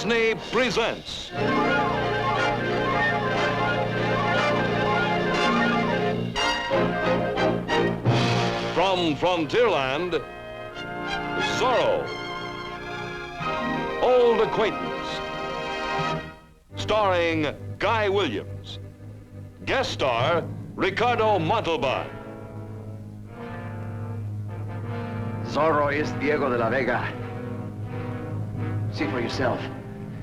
Disney presents from Frontierland, Zorro, Auld Acquaintance, starring Guy Williams. Guest star, Ricardo Montalban. Zorro is Diego de la Vega. See for yourself.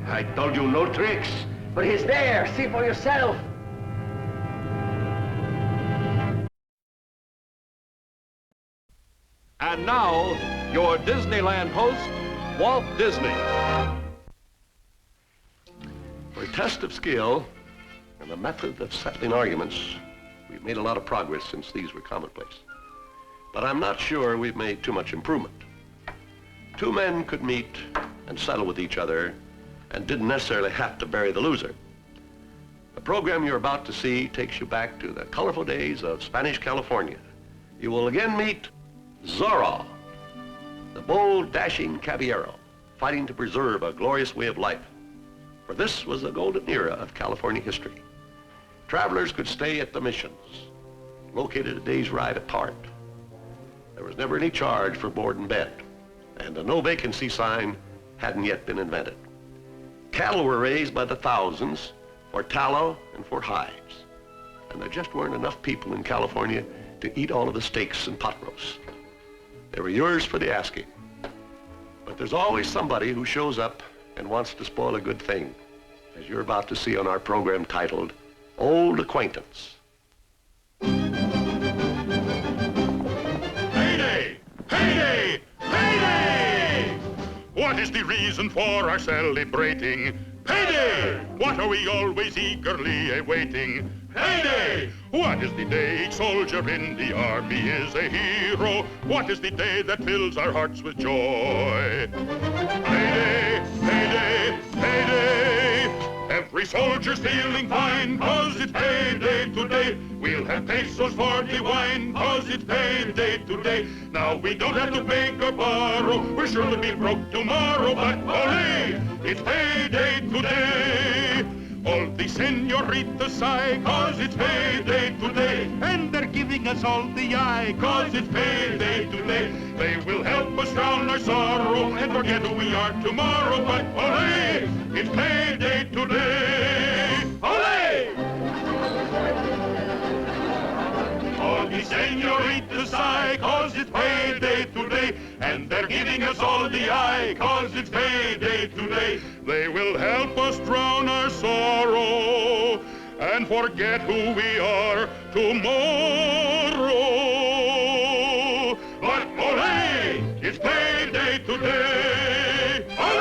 I told you no tricks. But he's there. See for yourself. And now, your Disneyland host, Walt Disney. For a test of skill and a method of settling arguments, we've made a lot of progress since these were commonplace. But I'm not sure we've made too much improvement. Two men could meet and settle with each other and didn't necessarily have to bury the loser. The program you're about to see takes you back to the colorful days of Spanish California. You will again meet Zorro, the bold, dashing caballero, fighting to preserve a glorious way of life. For this was the golden era of California history. Travelers could stay at the missions, located a day's ride apart. There was never any charge for board and bed, and a no vacancy sign hadn't yet been invented. Cattle were raised by the thousands for tallow and for hides, and there just weren't enough people in California to eat all of the steaks and pot roasts. They were yours for the asking. But there's always somebody who shows up and wants to spoil a good thing, as you're about to see on our program titled Auld Acquaintance. Payday! Payday! Payday! What is the reason for our celebrating? Payday! What are we always eagerly awaiting? Payday! What is the day each soldier in the army is a hero? What is the day that fills our hearts with joy? Payday! Payday! Payday! Every soldier's feeling fine, 'cause it's payday today. We'll have pesos for the wine, 'cause it's payday today. Now we don't have to beg or borrow, we're sure to be broke tomorrow, but ole, it's payday today. All the senoritas sigh, 'cause it's payday today. And they're giving us all the eye, 'cause it's payday today. They will help us drown our sorrow and forget who we are tomorrow, but ole, it's payday today. Ole! All the senoritas sigh, 'cause it's payday today. And they're giving us all the eye, 'cause it's payday today. They will help us drown our sorrow and forget who we are tomorrow. But ole, it's payday today. Ole!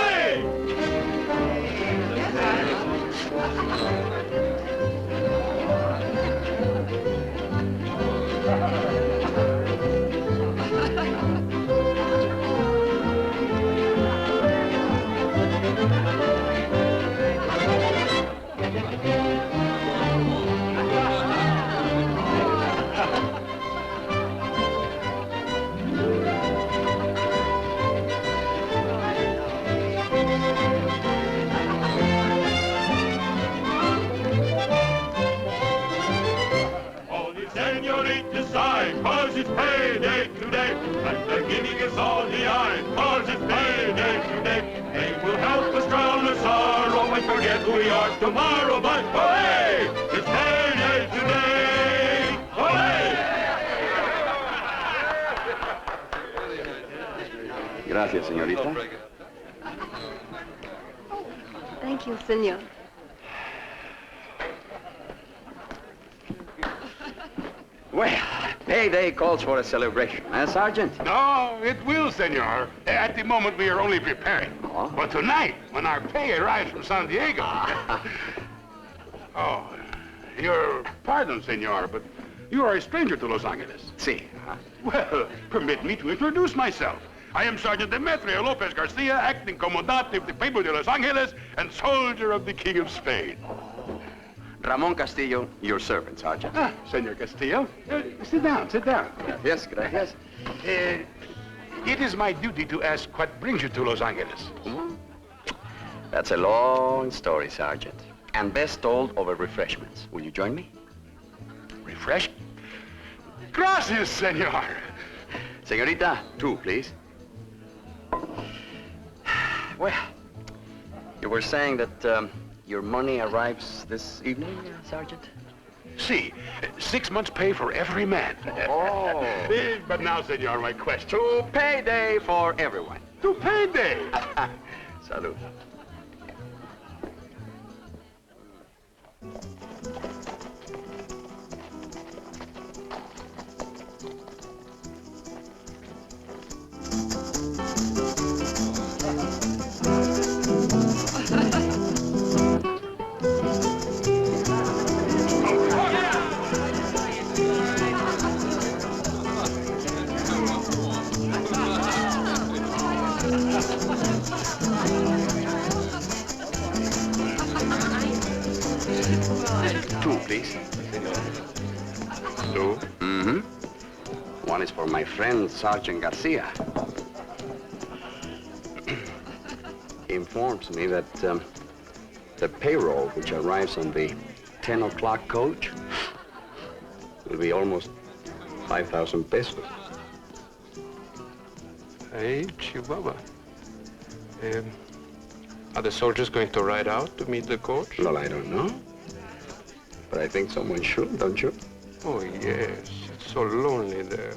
Senoritas sigh, 'cause it's payday today. And they're giving us all the eye, 'cause it's payday today. They will help us drown our sorrow and forget who we are tomorrow. But ole, it's payday today. Ole! Gracias, señorita. Thank you, senor. Well, payday calls for a celebration, Sergeant? No, it will, senor. At the moment, we are only preparing. Oh? But tonight, when our pay arrives from San Diego... Oh, your pardon, senor, but you are a stranger to Los Angeles. Si. Well, permit me to introduce myself. I am Sergeant Demetrio Lopez Garcia, acting comandante of the people of Los Angeles and soldier of the King of Spain. Ramon Castillo, your servant, Sergeant. Ah, Senor Castillo. Sit down, sit down. Yes, gracias. It is my duty to ask what brings you to Los Angeles. That's a long story, Sergeant. And best told over refreshments. Will you join me? Refresh? Gracias, senor. Señorita, 2, please. Well, you were saying that your money arrives this evening, Sergeant? See, 6 months' pay for every man. Oh. But now, senor, my question. To payday for everyone. To payday. Salud. Two, please. Two? Mm-hmm. One is for my friend, Sergeant Garcia. He informs me that the payroll, which arrives on the 10 o'clock coach, will be almost 5,000 pesos. Hey, Chihuahua. Are the soldiers going to ride out to meet the coach? Well, I don't know. But I think someone should, don't you? Oh, yes. It's so lonely there.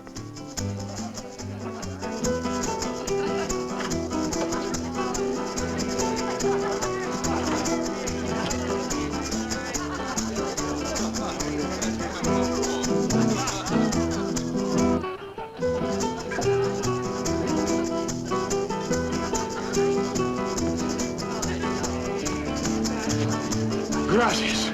Gracias.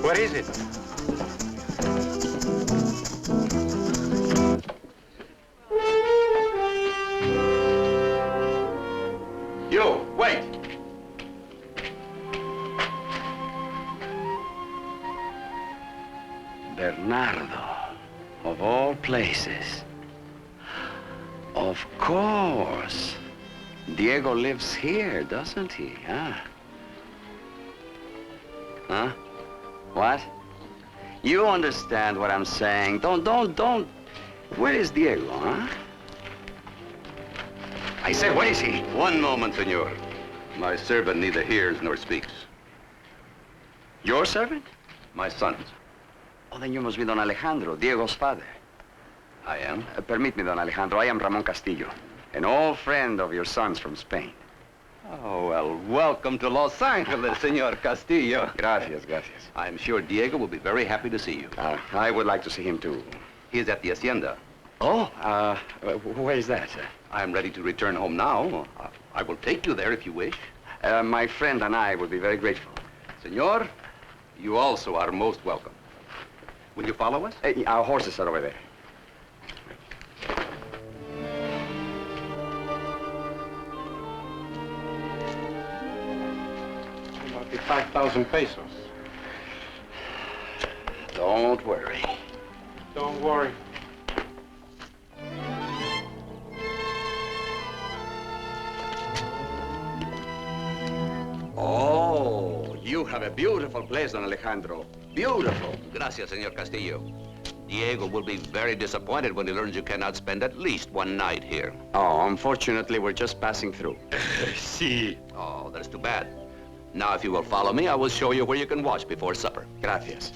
What is it? You, wait! Bernardo, of all places. Of course. Diego lives here, doesn't he, huh? Huh? What? You understand what I'm saying. Don't. Where is Diego, huh? I said, where is he? One moment, senor. My servant neither hears nor speaks. Your servant? My son's. Oh, then you must be Don Alejandro, Diego's father. I am. Permit me, Don Alejandro. I am Ramon Castillo, an old friend of your son's from Spain. Oh, well, welcome to Los Angeles, Senor Castillo. Gracias. I'm sure Diego will be very happy to see you. I would like to see him, too. He is at the hacienda. Oh, where is that, sir? I'm ready to return home now. I will take you there if you wish. My friend and I would be very grateful. Senor, you also are most welcome. Will you follow us? Our horses are over there. About the 5,000 pesos. Don't worry. Don't worry. Oh, you have a beautiful place, Don Alejandro. Beautiful. Gracias, Senor Castillo. Diego will be very disappointed when he learns you cannot spend at least one night here. Oh, unfortunately, we're just passing through. See. Oh, that's too bad. Now, if you will follow me, I will show you where you can watch before supper. Gracias.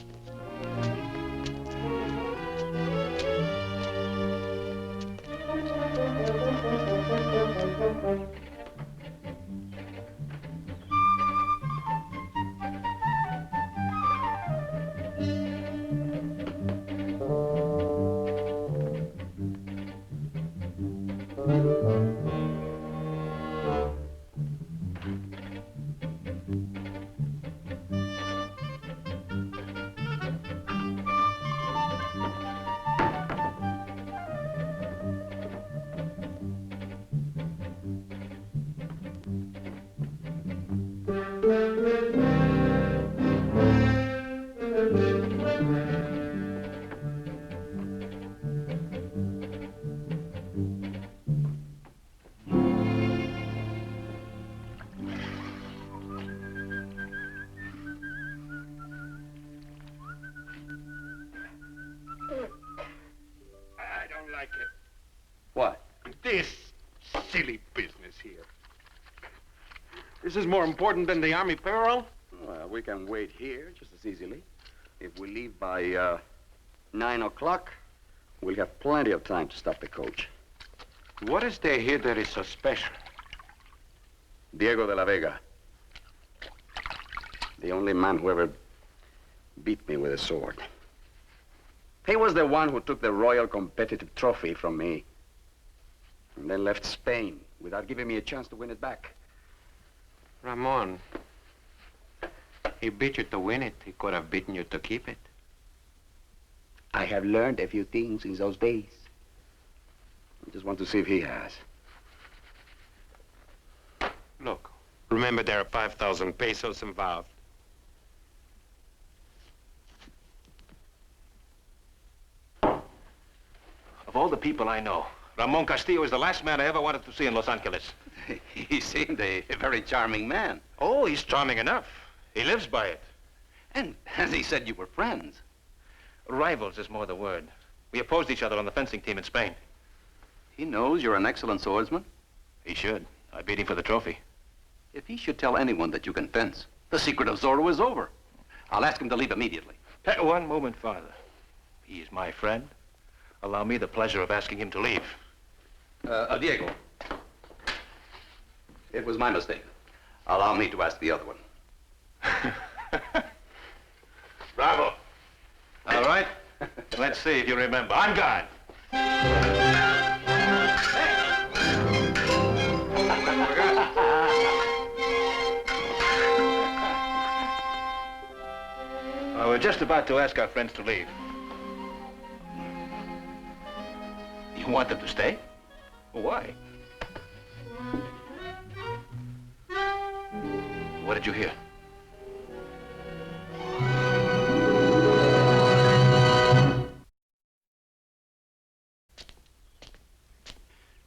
This is more important than the Army payroll? Well, we can wait here just as easily. If we leave by 9 o'clock, we'll have plenty of time to stop the coach. What is there here that is so special? Diego de la Vega. The only man who ever beat me with a sword. He was the one who took the Royal Competitive Trophy from me and then left Spain without giving me a chance to win it back. Ramon, he beat you to win it. He could have beaten you to keep it. I have learned a few things in those days. I just want to see if he has. Look, remember there are 5,000 pesos involved. Of all the people I know, Ramon Castillo is the last man I ever wanted to see in Los Angeles. He seemed a very charming man. Oh, he's charming enough. He lives by it. And he said you were friends. Rivals is more the word. We opposed each other on the fencing team in Spain. He knows you're an excellent swordsman. He should. I beat him for the trophy. If he should tell anyone that you can fence, the secret of Zorro is over. I'll ask him to leave immediately. One moment, Father. He is my friend. Allow me the pleasure of asking him to leave. Diego. It was my mistake. Allow me to ask the other one. Bravo. All right. Let's see if you remember. On guard. We're just about to ask our friends to leave. You want them to stay? Why? What did you hear?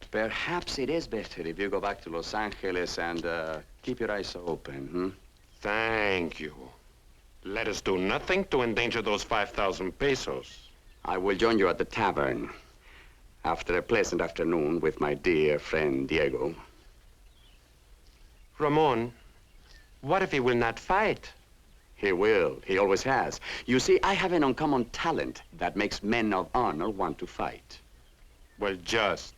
Perhaps it is better if you go back to Los Angeles and keep your eyes open, Thank you. Let us do nothing to endanger those 5,000 pesos. I will join you at the tavern after a pleasant afternoon with my dear friend Diego. Ramon, what if he will not fight? He will. He always has. You see, I have an uncommon talent that makes men of honor want to fight. Well, just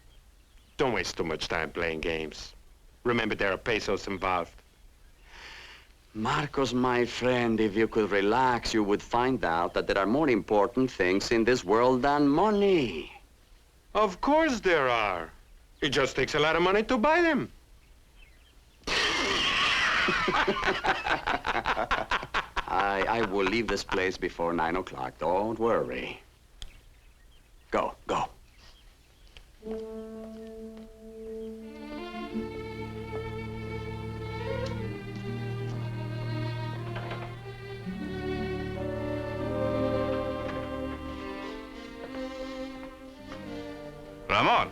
don't waste too much time playing games. Remember, there are pesos involved. Marcos, my friend, if you could relax, you would find out that there are more important things in this world than money. Of course there are. It just takes a lot of money to buy them. I will leave this place before 9 o'clock. Don't worry. Go, go. Ramon.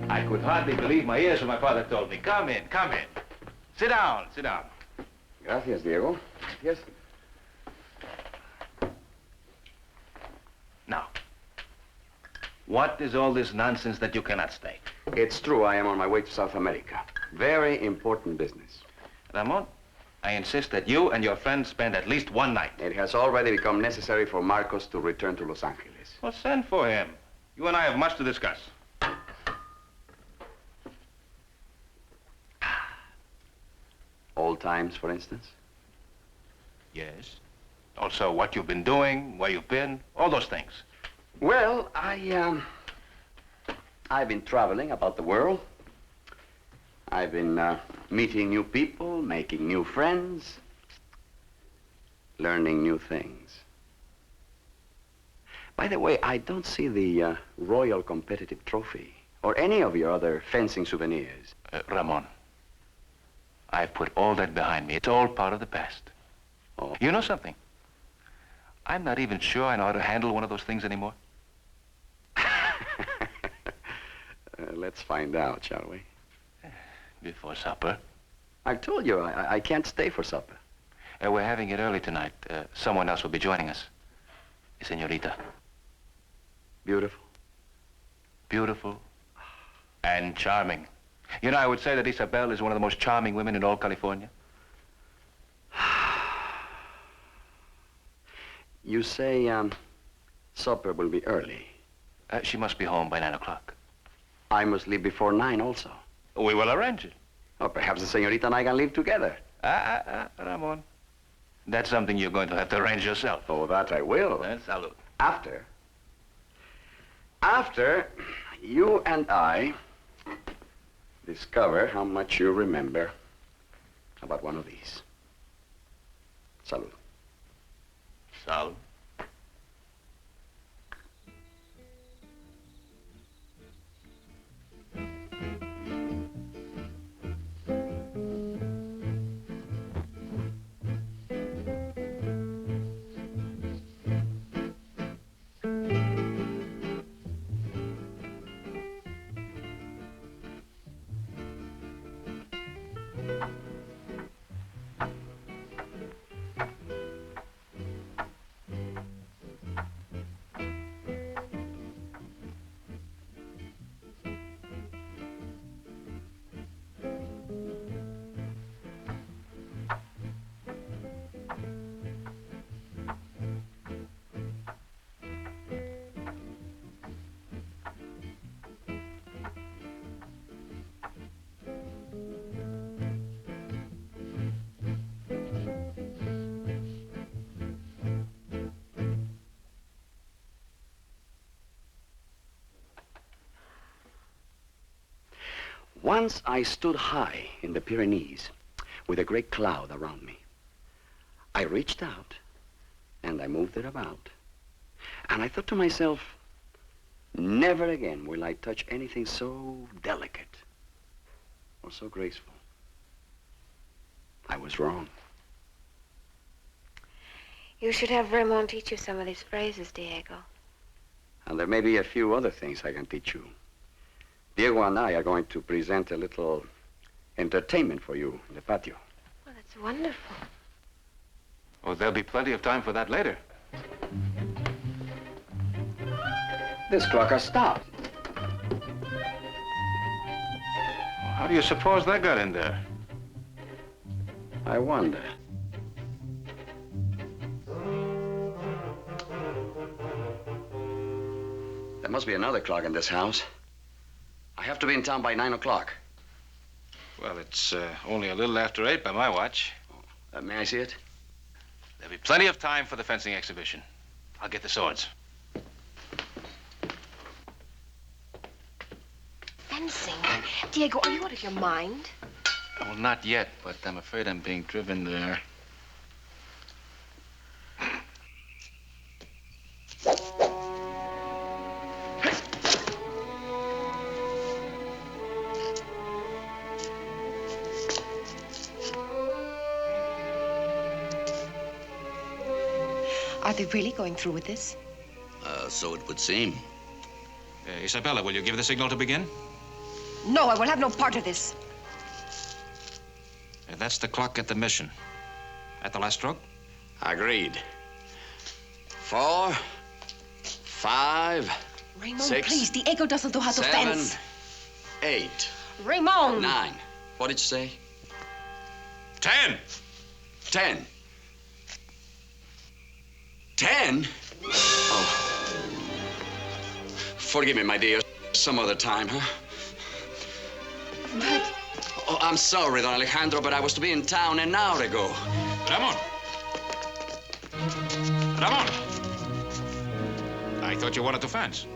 I could hardly believe my ears when my father told me. Come in, come in. Sit down, sit down. Gracias, Diego. Yes. Now, what is all this nonsense that you cannot stay? It's true, I am on my way to South America. Very important business. Ramon, I insist that you and your friends spend at least one night. It has already become necessary for Marcos to return to Los Angeles. Well, send for him. You and I have much to discuss. Old times, for instance? Yes. Also, what you've been doing, where you've been, all those things. Well, I've been traveling about the world. I've been meeting new people, making new friends, learning new things. By the way, I don't see the Royal Competitive Trophy or any of your other fencing souvenirs. Ramon, I've put all that behind me. It's all part of the past. Oh. You know something? I'm not even sure I know how to handle one of those things anymore. Let's find out, shall we? Before supper. I told you, I can't stay for supper. We're having it early tonight. Someone else will be joining us. A señorita. Beautiful. Beautiful and charming. You know, I would say that Isabel is one of the most charming women in all California. You say, supper will be early. She must be home by 9 o'clock. I must leave before 9 also. We will arrange it. Or perhaps the senorita and I can live together. Ramon. That's something you're going to have to arrange yourself. Oh, that I will. Salud. After you and I discover how much you remember about one of these. Salud. Salud. Once I stood high in the Pyrenees with a great cloud around me. I reached out and I moved it about. And I thought to myself, never again will I touch anything so delicate or so graceful. I was wrong. You should have Ramon teach you some of these phrases, Diego. And there may be a few other things I can teach you. Diego and I are going to present a little entertainment for you in the patio. Well, that's wonderful. Oh, there'll be plenty of time for that later. This clock has stopped. How do you suppose that got in there? I wonder. There must be another clock in this house. I have to be in town by 9 o'clock. Well, it's only a little after 8 by my watch. May I see it? There'll be plenty of time for the fencing exhibition. I'll get the swords. Fencing? Diego, are you out of your mind? Well, not yet, but I'm afraid I'm being driven there. Are they really going through with this? So it would seem. Isabella, will you give the signal to begin? No, I will have no part of this. That's the clock at the mission. At the last stroke? Agreed. 4, 5, Raymond, 6, please, Diego doesn't know how to 7, fence. 8, Raymond! 9. What did you say? 10! 10. 10? Oh. Forgive me, my dear. Some other time, huh? But... Oh, I'm sorry, Don Alejandro, but I was to be in town an hour ago. Ramon! Ramon! I thought you wanted to fence.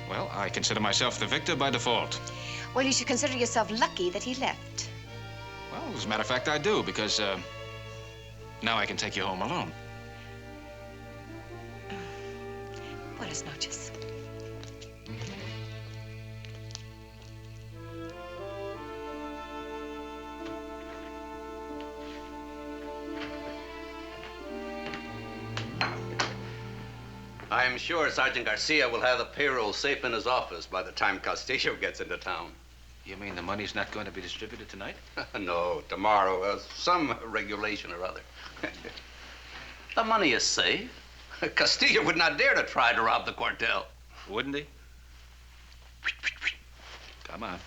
Well, I consider myself the victor by default. Well, you should consider yourself lucky that he left. Well, as a matter of fact, I do, because now I can take you home alone. Buenas noches. I'm sure Sergeant Garcia will have the payroll safe in his office by the time Castillo gets into town. You mean the money's not going to be distributed tonight? No, tomorrow. Some regulation or other. The money is safe. Castillo would not dare to try to rob the cartel. Wouldn't he? Come on.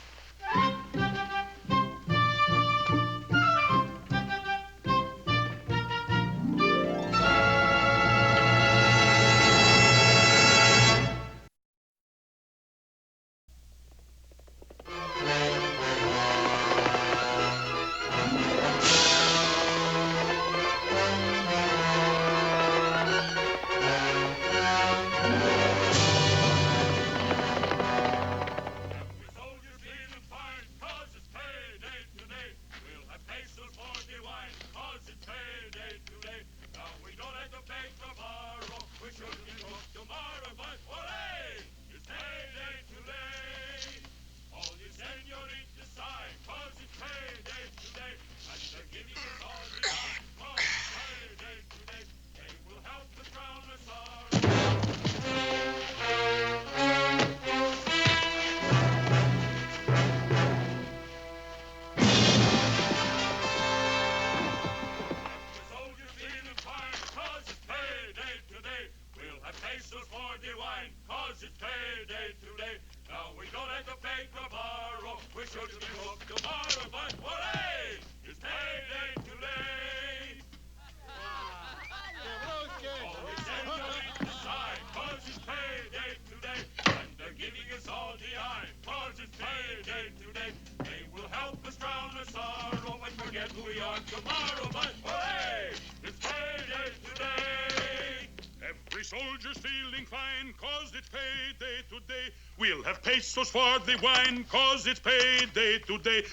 Soldiers feeling fine, cause it's payday today. We'll have pesos for the wine, cause it's payday today.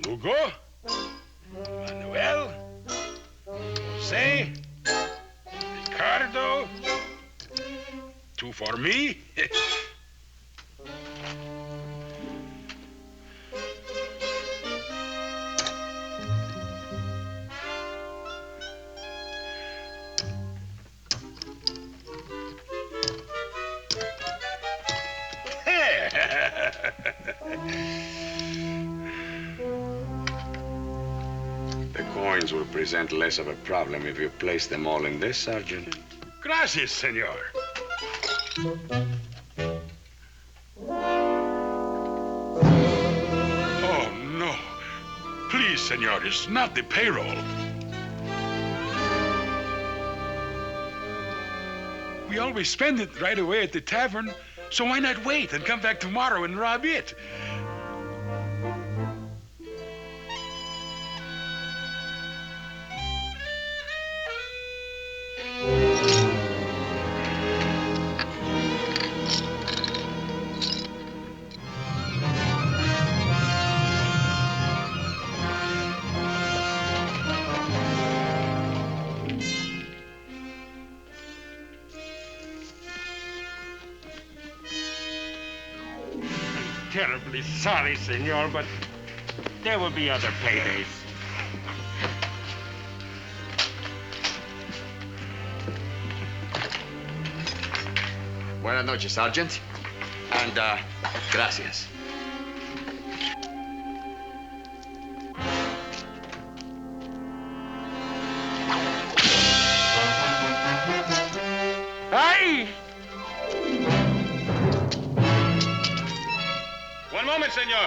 Lugo, Manuel, Jose, Ricardo, 2 for me. The coins will present less of a problem if you place them all in this, Sergeant. Gracias, senor. Oh, no. Please, senor, it's not the payroll. We always spend it right away at the tavern, so why not wait and come back tomorrow and rob it? Terribly sorry, senor, but there will be other paydays. Buenas noches, Sergeant. And, gracias. ¡Ay! One moment, senor.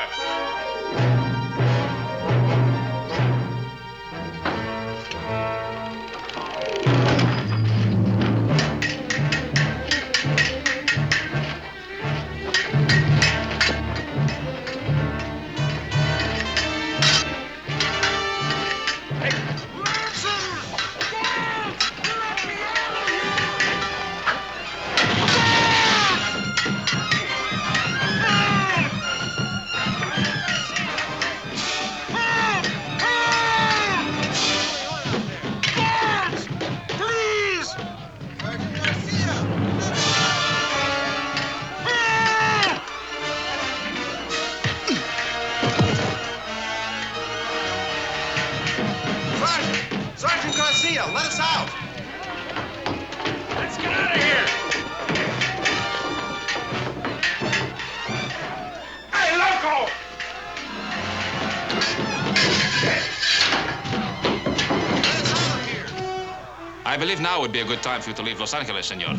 believe now would be a good time for you to leave Los Angeles, senor.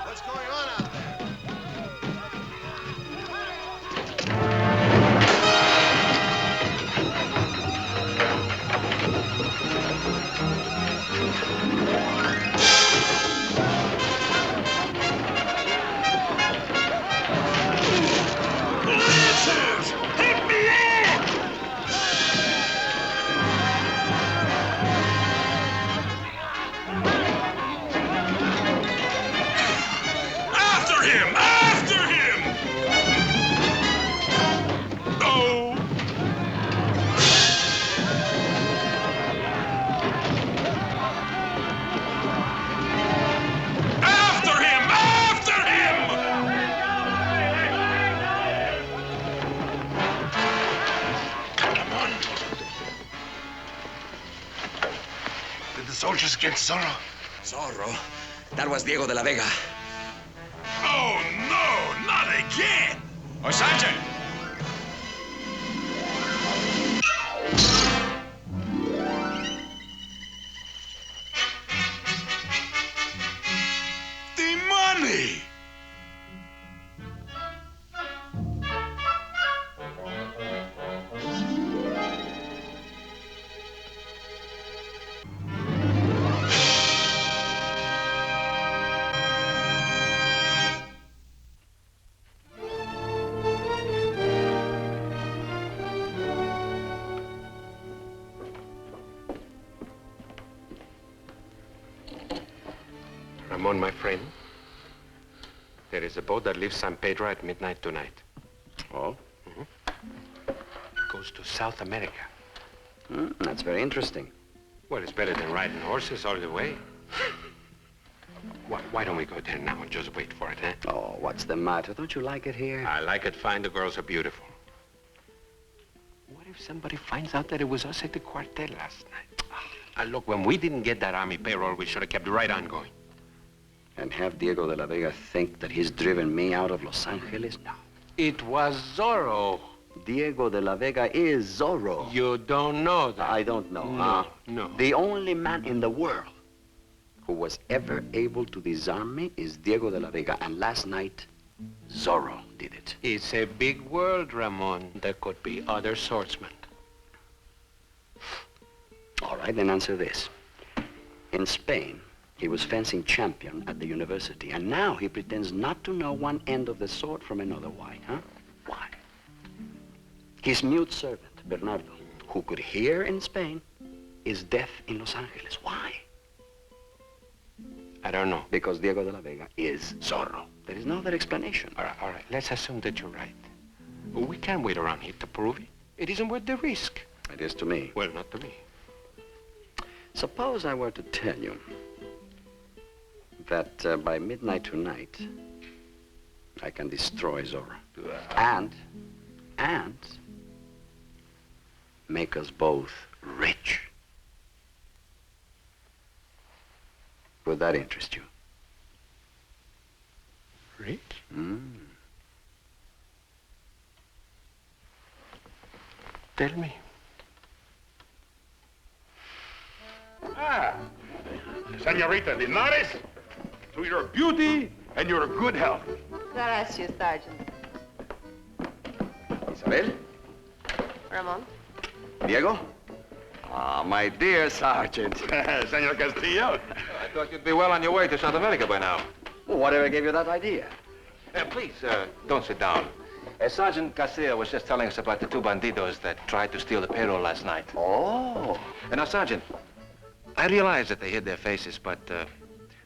What's going on out there? Soldiers against Zorro. Zorro? That was Diego de la Vega. Oh, no, not again! Oh, Sergeant! The money! Ramon, my friend, there is a boat that leaves San Pedro at midnight tonight. Oh? It goes to South America. That's very interesting. Well, it's better than riding horses all the way. Why don't we go there now and just wait for it, eh? Oh, what's the matter? Don't you like it here? I like it fine. The girls are beautiful. What if somebody finds out that it was us at the quartel last night? Look, when we didn't get that army payroll, we should have kept right on going. And have Diego de la Vega think that he's driven me out of Los Angeles? No. It was Zorro. Diego de la Vega is Zorro. You don't know that. I don't know. No. The only man in the world who was ever able to disarm me is Diego de la Vega. And last night, Zorro did it. It's a big world, Ramon. There could be other swordsmen. All right, then answer this. In Spain, he was fencing champion at the university, and now he pretends not to know one end of the sword from another. Why, huh? Why? His mute servant, Bernardo, who could hear in Spain, is deaf in Los Angeles. Why? I don't know. Because Diego de la Vega is Zorro. There is no other explanation. All right. Let's assume that you're right. We can't wait around here to prove it. It isn't worth the risk. It is to me. Well, not to me. Suppose I were to tell you that by midnight tonight, I can destroy Zorro. And make us both rich. Would that interest you? Rich? Tell me. Senorita Linares, to your beauty and your good health. Gracias, Sergeant. Isabel? Ramon? Diego? My dear Sergeant. Senor Castillo. I thought you'd be well on your way to South America by now. Well, whatever gave you that idea? Please, don't sit down. Sergeant Castillo was just telling us about the two bandidos that tried to steal the payroll last night. Oh. Now, Sergeant, I realize that they hid their faces, but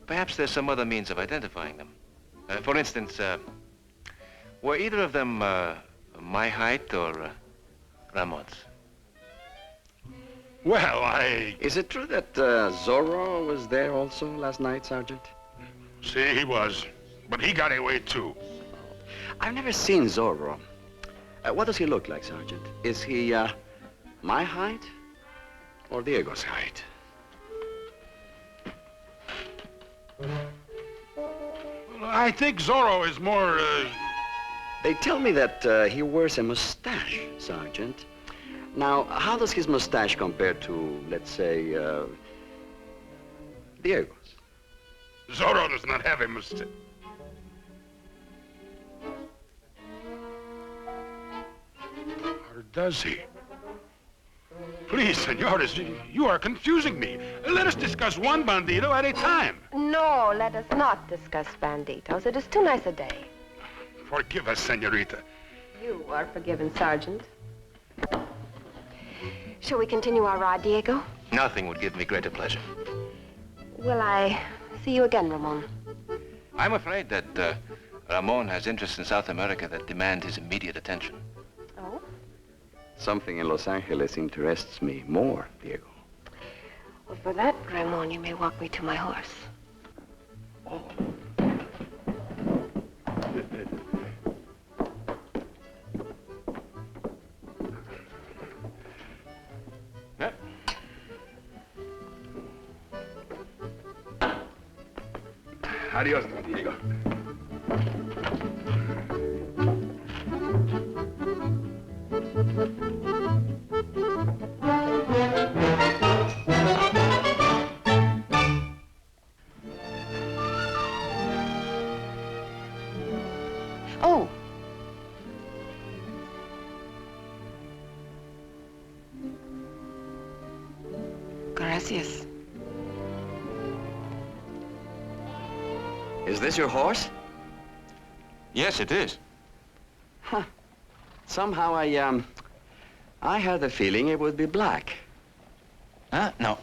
perhaps there's some other means of identifying them. For instance, were either of them my height or Ramon's? Well, Is it true that Zorro was there also last night, Sergeant? See, he was. But he got away, too. I've never seen Zorro. What does he look like, Sergeant? Is he my height or Diego's height? Well, I think Zorro is more, They tell me that he wears a mustache, Sergeant. Now, how does his mustache compare to, let's say, Diego's. Zorro does not have a mistake. Or does he? Please, senores, you are confusing me. Let us discuss one bandito at a time. No, let us not discuss banditos. It is too nice a day. Forgive us, senorita. You are forgiven, Sergeant. Shall we continue our ride, Diego? Nothing would give me greater pleasure. Will I see you again, Ramon? I'm afraid that Ramon has interests in South America that demand his immediate attention. Oh? Something in Los Angeles interests me more, Diego. Well, for that, Ramon, you may walk me to my horse. Oh. Adios, don Diego. Oh. Gracias. Is this your horse? Yes, it is. Huh. Somehow I had the feeling it would be black. Huh? No.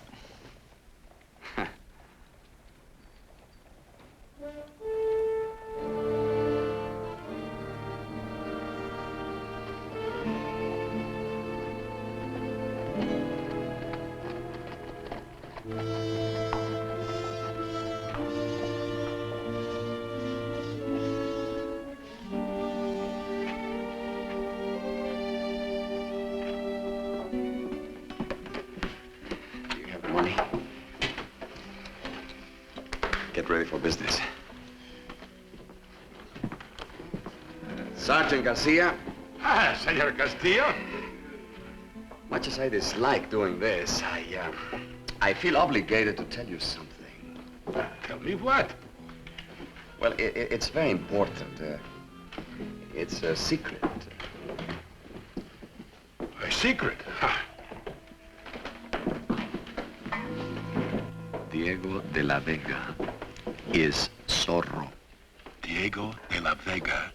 Get ready for business. Sergeant Garcia. Ah, Senor Castillo. Much as I dislike doing this, I feel obligated to tell you something. Tell me what? Well, it's very important. It's a secret. A secret? Huh. Diego de la Vega is Zorro. Diego de la Vega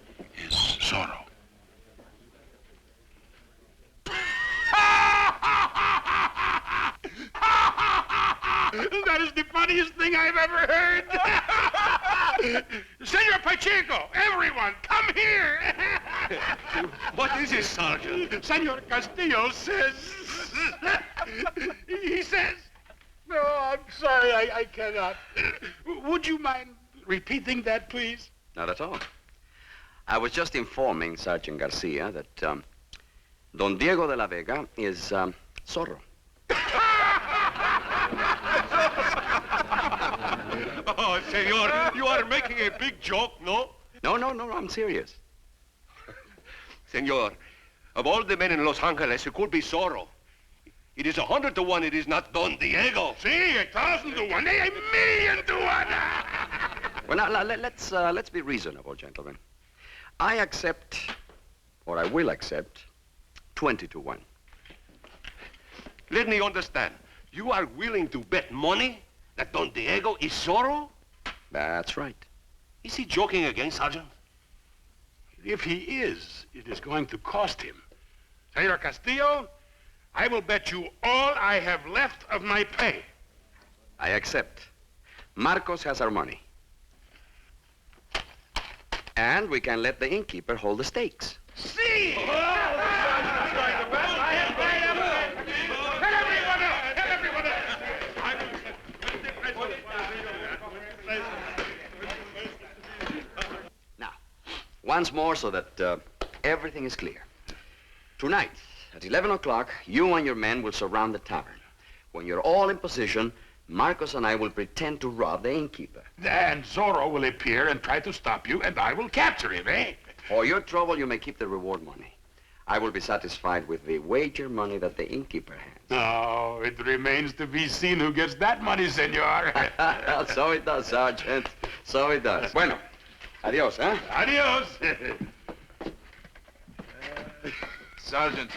is Zorro. That is the funniest thing I've ever heard. Senor Pacheco, everyone, come here. What is it, Sergeant? Senor Castillo says... He says... No, I'm sorry, I cannot. Would you mind repeating that, please? Not at all. I was just informing Sergeant Garcia that Don Diego de la Vega is Zorro. Oh, senor, you are making a big joke, no? No, I'm serious. Senor, of all the men in Los Angeles, it could be Zorro. It is 100 to 1 it is not Don Diego. See, 1,000 to 1, a million to 1. Well, now, let's be reasonable, gentlemen. I accept, or I will accept, 20 to 1. Let me understand. You are willing to bet money that Don Diego is Zorro? That's right. Is he joking again, Sergeant? If he is, it is going to cost him. Senor Castillo, I will bet you all I have left of my pay. I accept. Marcos has our money. And we can let the innkeeper hold the stakes. See! Now, once more so that everything is clear. Tonight, at 11 o'clock, you and your men will surround the tavern. When you're all in position, Marcos and I will pretend to rob the innkeeper. Then Zorro will appear and try to stop you, and I will capture him, eh? For your trouble, you may keep the reward money. I will be satisfied with the wager money that the innkeeper has. Oh, it remains to be seen who gets that money, senor. So it does, Sergeant. So it does. Bueno, adios, huh? Adios. Sergeant,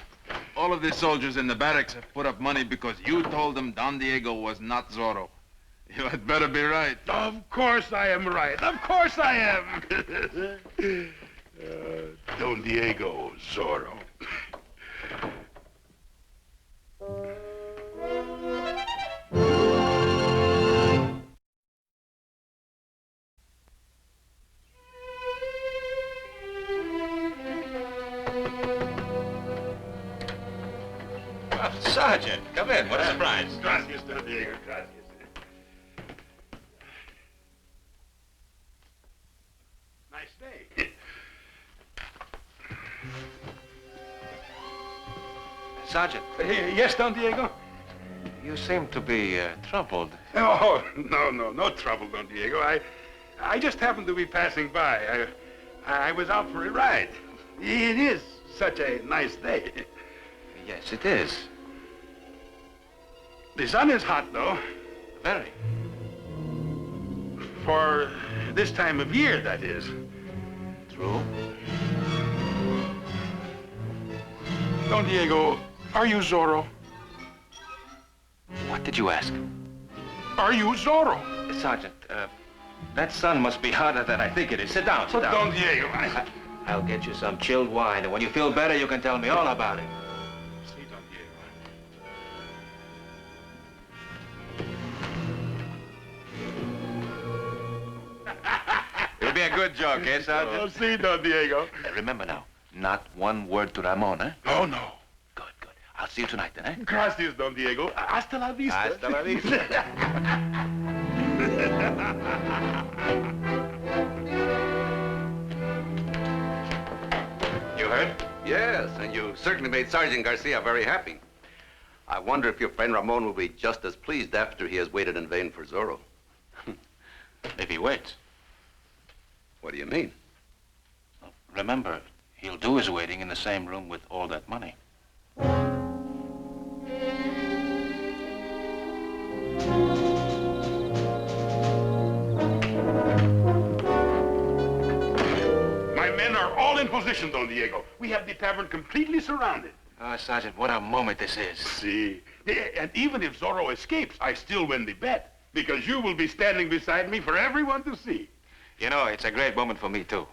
all of the soldiers in the barracks have put up money because you told them Don Diego was not Zorro. You had better be right. Of course I am right. Of course I am. Don Diego, Zorro. Sergeant, come in. What a surprise. Gracias, Don Diego. Gracias. Nice day. Sergeant. Yes, Don Diego? You seem to be troubled. Oh, no trouble, Don Diego. I just happened to be passing by. I was out for a ride. It is such a nice day. Yes, it is. The sun is hot, though. Very. For this time of year, that is. True. Don Diego, are you Zorro? What did you ask? Are you Zorro? Sergeant, that sun must be hotter than I think it is. Sit down, sit down. Don Diego, I'll get you some chilled wine, and when you feel better, you can tell me all about it. See, Don Diego. It'll be a good joke, eh, Sergeant? Oh, see, Don Diego. Remember now, not one word to Ramon, eh? Oh, no. Good. I'll see you tonight, then, eh? Gracias, Don Diego. Hasta la vista. Hasta la vista. You heard? Yes, and you certainly made Sergeant Garcia very happy. I wonder if your friend Ramon will be just as pleased after he has waited in vain for Zorro. If he waits. What do you mean? Remember, he'll do his waiting in the same room with all that money. My men are all in position, Don Diego. We have the tavern completely surrounded. Oh, Sergeant, what a moment this is. See, and even if Zorro escapes, I still win the bet, because you will be standing beside me for everyone to see. You know, it's a great moment for me, too.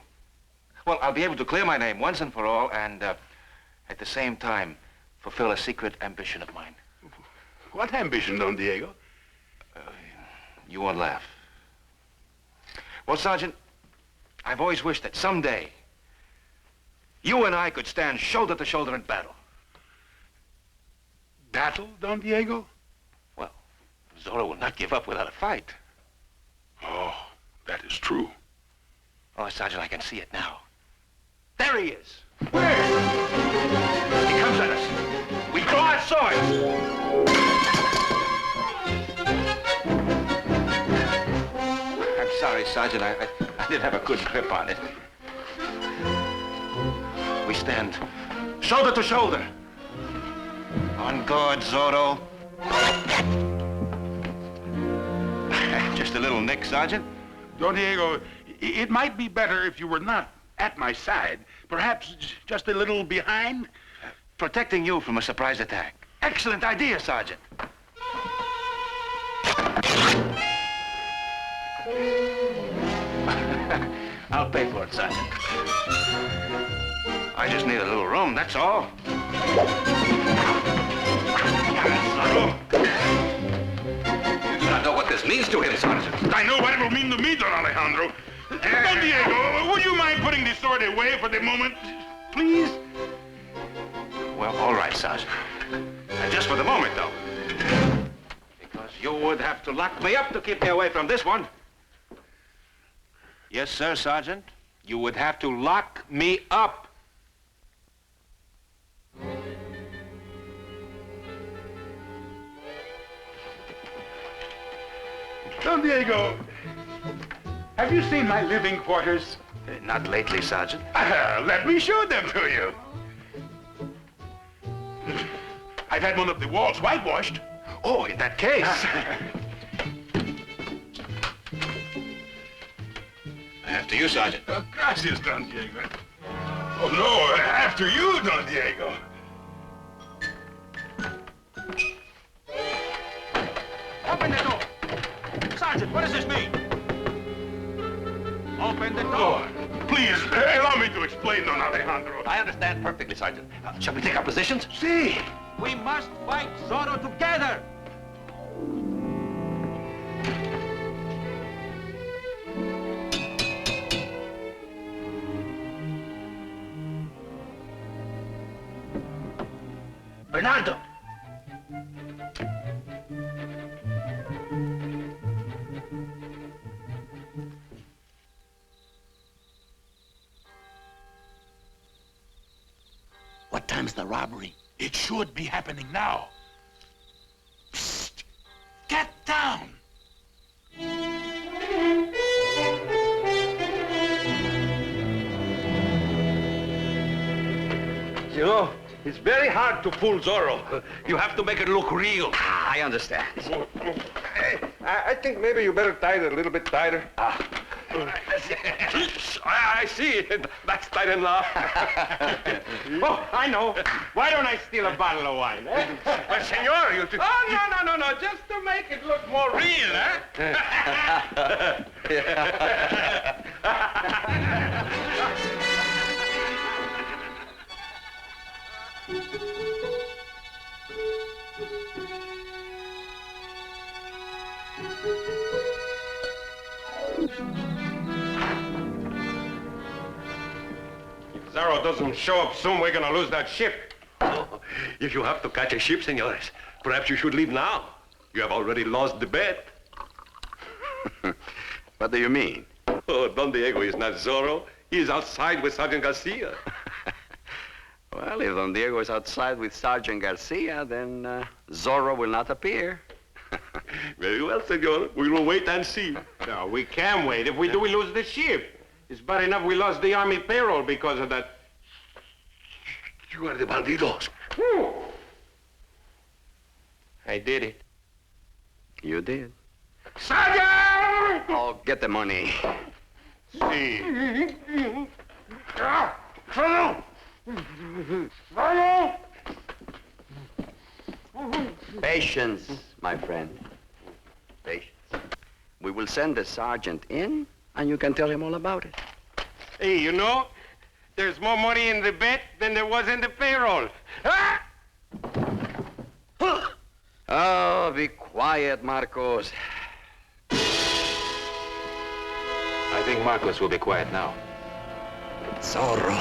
Well, I'll be able to clear my name once and for all, and at the same time, fulfill a secret ambition of mine. What ambition, Don Diego? You won't laugh. Well, Sergeant, I've always wished that someday you and I could stand shoulder to shoulder in battle. Battle, Don Diego? Well, Zorro will not give up without a fight. Oh, that is true. Oh, Sergeant, I can see it now. There he is. Where? He comes at us. We draw our swords. I'm sorry, Sergeant. I didn't have a good grip on it. We stand shoulder to shoulder. On guard, Zorro. Just a little nick, Sergeant. Don Diego, it might be better if you were not at my side. Perhaps just a little behind? Protecting you from a surprise attack. Excellent idea, Sergeant. I'll pay for it, Sergeant. I just need a little room, that's all. You do not know what this means to him, Sergeant. I know what it will mean to me, Don Alejandro. Don Diego, would you mind putting the sword away for the moment, please? Well, all right, Sergeant. And just for the moment, though. Because you would have to lock me up to keep me away from this one. Yes, sir, Sergeant. You would have to lock me up. Don Diego, have you seen my living quarters? Not lately, Sergeant. Let me show them to you. I've had one of the walls whitewashed. Oh, in that case. After you, Sergeant. Gracias, Don Diego. Oh, no, after you, Don Diego. Open the door! Sergeant, what does this mean? Open the door! Please, allow me to explain, Don Alejandro. I understand perfectly, Sergeant. Shall we take our positions? See! We must fight Zorro together! Bernardo! What time's the robbery? It should be happening now. Psst! Get down! You know, it's very hard to fool Zorro. You have to make it look real. I understand. Hey, I think maybe you better tie it a little bit tighter. I see. That's tight enough. Oh, I know. Why don't I steal a bottle of wine, eh? But, senor, you... Oh, no. Just to make it look more real, If Zorro doesn't show up soon, we're gonna lose that ship. Oh, if you have to catch a ship, senores, perhaps you should leave now. You have already lost the bet. What do you mean? Oh, Don Diego is not Zorro. He is outside with Sergeant Garcia. Well, if Don Diego is outside with Sergeant Garcia, then Zorro will not appear. Very well, senor. We will wait and see. No, we can wait. If we do, we lose the ship. It's bad enough we lost the army payroll because of that. You are the bandidos. I did it. You did. Sergeant! Oh, get the money. See. Patience, my friend. Patience. We will send the sergeant in, and you can tell him all about it. Hey, you know, there's more money in the bet than there was in the payroll. Ah! Oh, be quiet, Marcos. I think Marcos will be quiet now. Zorro.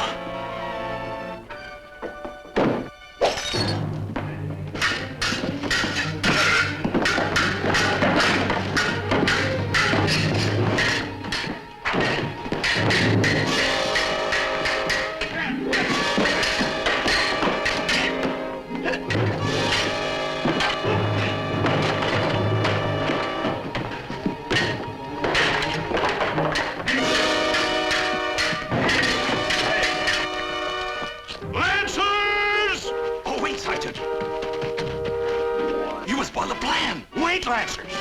Lancers.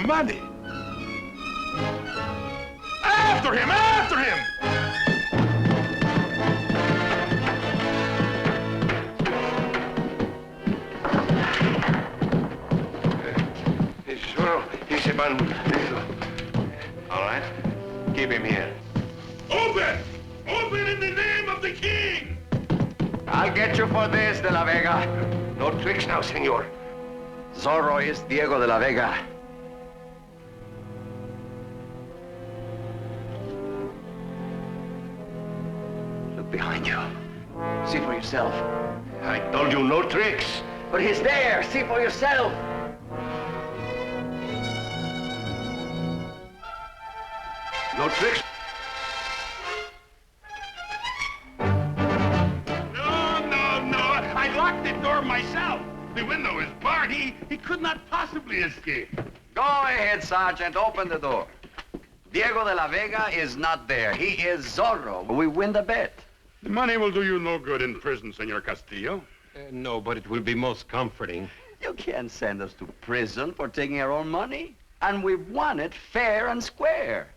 Money. After him! After him! Zorro, he's a bandido. All right, keep him here. Open! Open in the name of the king! I'll get you for this, De La Vega. No tricks now, senor. Zorro is Diego de la Vega. Look behind you. See for yourself. I told you no tricks. But he's there. See for yourself. No tricks? No. I locked the door myself. The window is barred. He could not possibly escape. Go ahead, Sergeant. Open the door. Diego de la Vega is not there. He is Zorro. We win the bet. The money will do you no good in prison, Senor Castillo. No, but it will be most comforting. You can't send us to prison for taking our own money. And we've won it fair and square.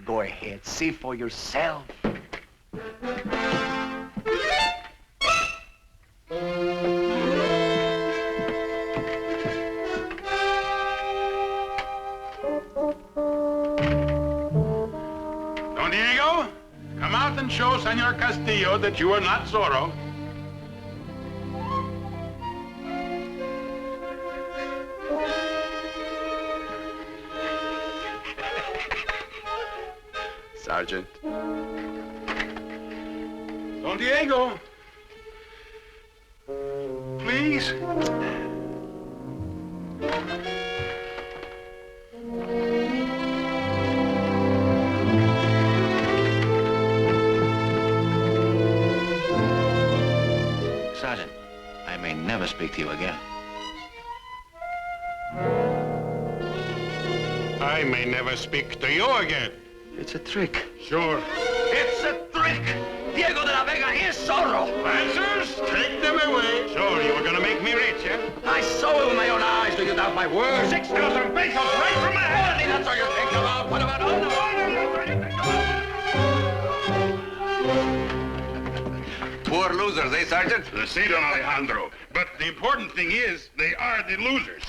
Go ahead. See for yourself. Don Diego, come out and show Senor Castillo that you are not Zorro. Sergeant. Don Diego. Please. Sergeant, I may never speak to you again. I may never speak to you again. It's a trick. Sure. It's a trick! Diego de la Vega is Zorro! Answers? Take them away. Sure, you were gonna make me rich, eh? I saw it with my own eyes. Do you doubt my word? 6,000 pesos right from my hand. Only that's all you think about. What about all the Poor losers, eh, Sergeant? See, Don Alejandro. But the important thing is, they are the losers.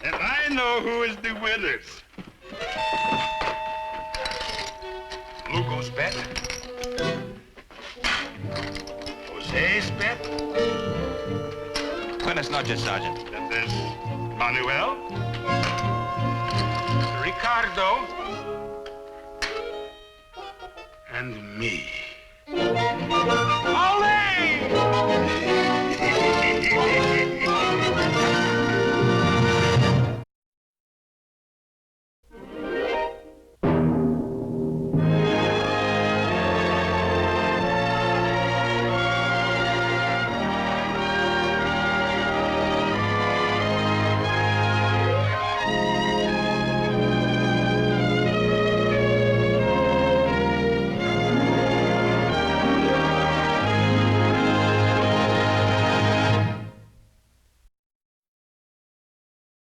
And I know who is the winners. Lugo's bet. Jose's bet. Buenas noches, Sergeant. And there's Manuel. Ricardo. And me.